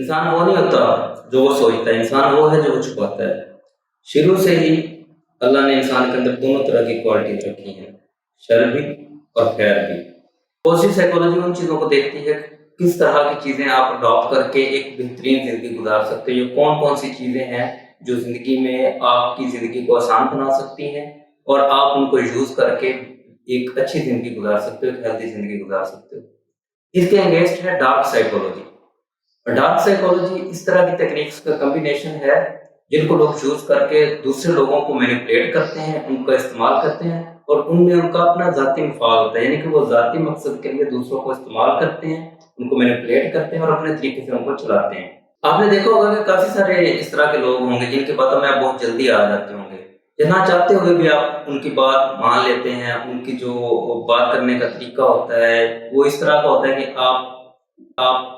इंसान वो नहीं होता जो वो सोचता है, इंसान वो है जो वो छुपाता है। शुरू से ही अल्लाह ने इंसान के अंदर दोनों तरह की क्वालिटीज रखी हैं, शर भी और खैर भी। पॉजिटिव साइकोलॉजी उन चीज़ों को देखती है किस तरह की चीज़ें आप अडॉप्ट करके एक बेहतरीन ज़िंदगी गुजार सकते हो, कौन कौन सी चीज़ें हैं जो ज़िंदगी में आपकी ज़िंदगी को आसान बना सकती हैं और आप उनको यूज़ करके एक अच्छी ज़िंदगी गुजार सकते हो, एक हेल्दी ज़िंदगी गुजार सकते हो। इसके अगेंस्ट है डार्क साइकोलॉजी। डार्क साइकोलॉजी इस तरह की टेक्निक्स का कॉम्बिनेशन है जिनको लोग यूज करके दूसरे लोगों को मैनिपुलेट करते हैं, उनका इस्तेमाल करते हैं और उनमें उनका अपना जाती मफाद होता है, यानी कि वो जाती मकसद के लिए दूसरों को इस्तेमाल करते हैं, उनको मैनिपुलेट करते हैं और अपने तरीके से उनको चलाते हैं। आपने देखा होगा कि काफी सारे इस तरह के लोग होंगे जिनकी बातों में आप बहुत जल्दी आ जाते होंगे, या ना चाहते हुए भी आप उनकी बात मान लेते हैं। उनकी जो बात करने का तरीका होता है वो इस तरह का होता है कि आप